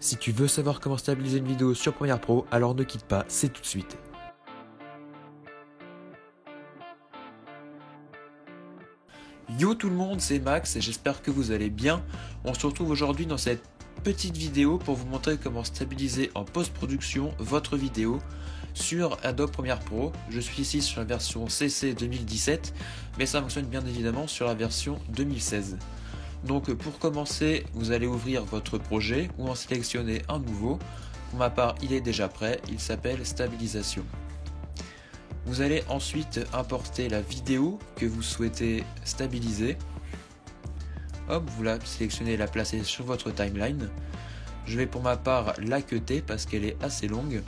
Si tu veux savoir comment stabiliser une vidéo sur Premiere Pro, alors ne quitte pas, c'est tout de suite. Yo tout le monde, c'est Max et j'espère que vous allez bien. On se retrouve aujourd'hui dans cette petite vidéo pour vous montrer comment stabiliser en post-production votre vidéo sur Adobe Premiere Pro. Je suis ici sur la version CC 2017, mais ça fonctionne bien évidemment sur la version 2016. Donc pour commencer, vous allez ouvrir votre projet ou en sélectionner un nouveau. Pour ma part, il est déjà prêt, il s'appelle Stabilisation. Vous allez ensuite importer la vidéo que vous souhaitez stabiliser. Hop, vous la sélectionnez et la placez sur votre timeline. Je vais pour ma part la cutter parce qu'elle est assez longue.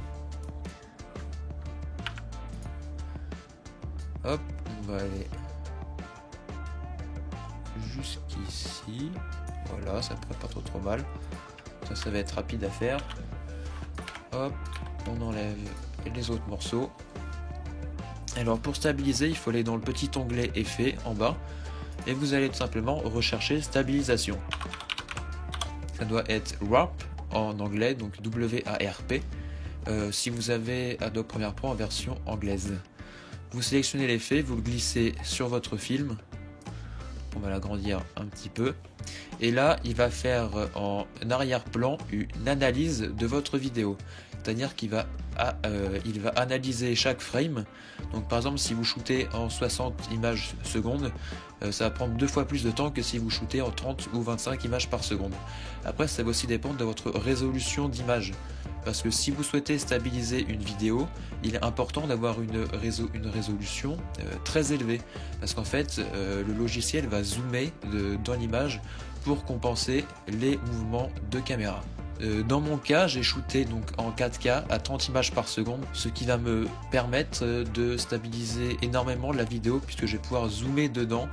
Hop, on va aller jusqu'ici. Voilà, ça pourrait pas trop mal. Ça va être rapide à faire. Hop, on enlève les autres morceaux. Alors pour stabiliser, il faut aller dans le petit onglet Effets en bas et vous allez tout simplement rechercher Stabilisation. Ça doit être Warp en anglais, donc W-A-R-P, si vous avez Adobe Premiere Pro en version anglaise. Vous sélectionnez l'effet, vous le glissez sur votre film. On va l'agrandir un petit peu. Et là, il va faire en arrière-plan une analyse de votre vidéo. C'est-à-dire qu'il va, il va analyser chaque frame. Donc par exemple, si vous shootez en 60 images secondes, ça va prendre 2 fois plus de temps que si vous shootez en 30 ou 25 images par seconde. Après, ça va aussi dépendre de votre résolution d'image. Parce que si vous souhaitez stabiliser une vidéo, il est important d'avoir une résolution très élevée. Parce qu'en fait, le logiciel va zoomer dans l'image pour compenser les mouvements de caméra. Dans mon cas, j'ai shooté donc en 4K à 30 images par seconde, ce qui va me permettre de stabiliser énormément la vidéo puisque je vais pouvoir zoomer dedans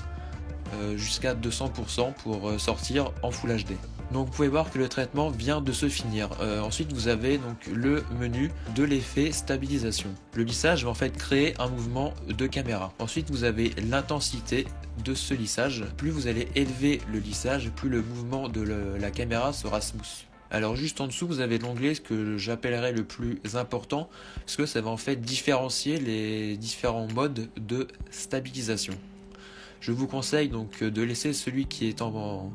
jusqu'à 200% pour sortir en Full HD. Donc vous pouvez voir que le traitement vient de se finir. Ensuite vous avez donc le menu de l'effet stabilisation. Le lissage va en fait créer un mouvement de caméra. Ensuite vous avez l'intensité de ce lissage. Plus vous allez élever le lissage, plus le mouvement de la caméra sera smooth. Alors juste en dessous vous avez l'onglet que j'appellerais le plus important parce que ça va en fait différencier les différents modes de stabilisation. Je vous conseille donc de laisser celui qui est en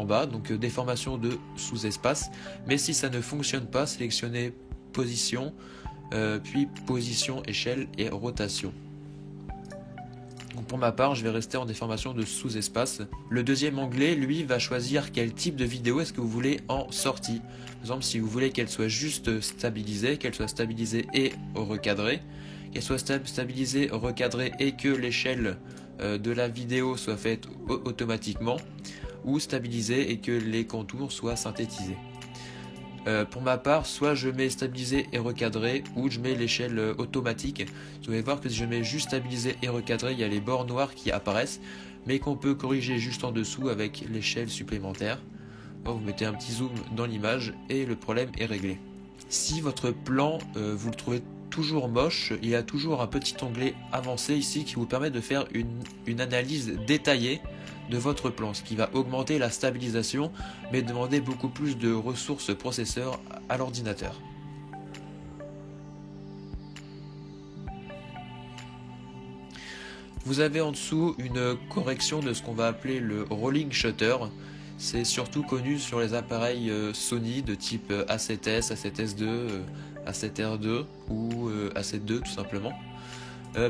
bas, donc déformation de sous-espace, mais si ça ne fonctionne pas, sélectionnez position, puis position, échelle et rotation. Donc pour ma part, je vais rester en déformation de sous-espace. Le deuxième onglet, lui, va choisir quel type de vidéo est-ce que vous voulez en sortie. Par exemple, si vous voulez qu'elle soit juste stabilisée, qu'elle soit stabilisée et recadrée, qu'elle soit stabilisée, recadrée et que l'échelle de la vidéo soit faite automatiquement, ou stabilisée et que les contours soient synthétisés. Pour ma part, soit je mets stabilisé et recadré, ou je mets l'échelle automatique. Vous allez voir que si je mets juste stabilisé et recadré, il y a les bords noirs qui apparaissent, mais qu'on peut corriger juste en dessous avec l'échelle supplémentaire. Bon, vous mettez un petit zoom dans l'image et le problème est réglé. Si votre plan, vous le trouvez toujours moche, il y a toujours un petit onglet avancé ici qui vous permet de faire une analyse détaillée de votre plan, ce qui va augmenter la stabilisation mais demander beaucoup plus de ressources processeur à l'ordinateur. Vous avez en dessous une correction de ce qu'on va appeler le rolling shutter. C'est surtout connu sur les appareils Sony de type A7S, A7S2, A7R2 ou A7II tout simplement.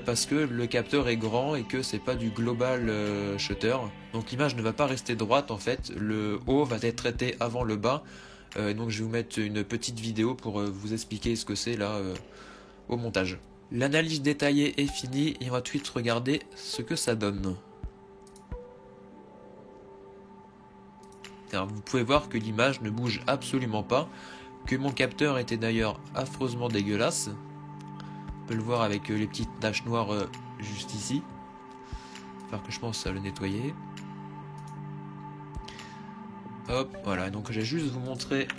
Parce que le capteur est grand et que c'est pas du global shutter, donc l'image ne va pas rester droite en fait, le haut va être traité avant le bas, donc je vais vous mettre une petite vidéo pour vous expliquer ce que c'est là au montage. L'analyse détaillée est finie et on va tout de suite regarder ce que ça donne. Alors, vous pouvez voir que l'image ne bouge absolument pas, que mon capteur était d'ailleurs affreusement dégueulasse. On peut le voir avec les petites taches noires juste ici. Il va falloir que je pense à le nettoyer. Hop, voilà. Donc j'ai juste vous montrer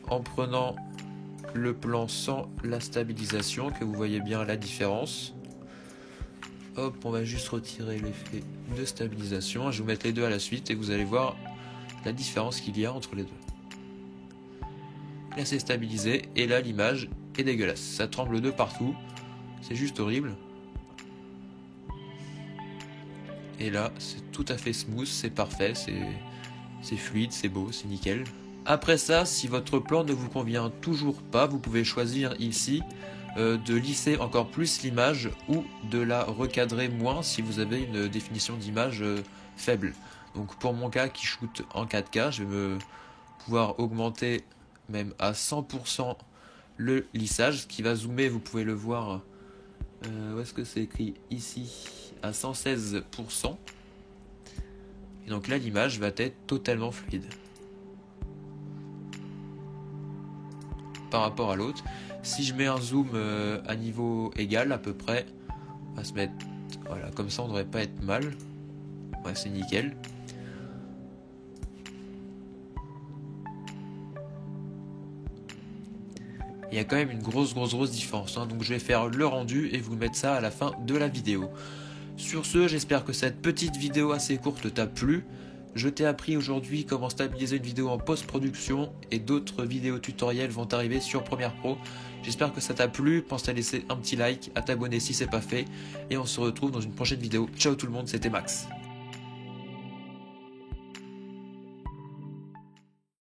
en prenant le plan sans la stabilisation que vous voyez bien la différence. Hop, on va juste retirer l'effet de stabilisation. Je vais vous mettre les deux à la suite et vous allez voir la différence qu'il y a entre les deux. là c'est stabilisé, et là l'image est dégueulasse. Ça tremble de partout, c'est juste horrible. Et là c'est tout à fait smooth, c'est parfait, c'est fluide, c'est beau, c'est nickel. Après ça, si votre plan ne vous convient toujours pas, vous pouvez choisir ici de lisser encore plus l'image ou de la recadrer moins si vous avez une définition d'image faible. Donc pour mon cas qui shoot en 4K, je vais pouvoir augmenter même à 100% le lissage, ce qui va zoomer, vous pouvez le voir, où est-ce que c'est écrit ici, à 116%. Et donc là l'image va être totalement fluide par rapport à l'autre. Si je mets un zoom à niveau égal à peu près, on va se mettre voilà, comme ça on devrait pas être mal. Ouais, c'est nickel. Il y a quand même une grosse différence, hein. Donc je vais faire le rendu et vous mettre ça à la fin de la vidéo. Sur ce, j'espère que cette petite vidéo assez courte t'a plu. Je t'ai appris aujourd'hui comment stabiliser une vidéo en post-production et d'autres vidéos tutoriels vont arriver sur Premiere Pro. J'espère que ça t'a plu, pense à laisser un petit like, à t'abonner si c'est pas fait et on se retrouve dans une prochaine vidéo. Ciao tout le monde, c'était Max.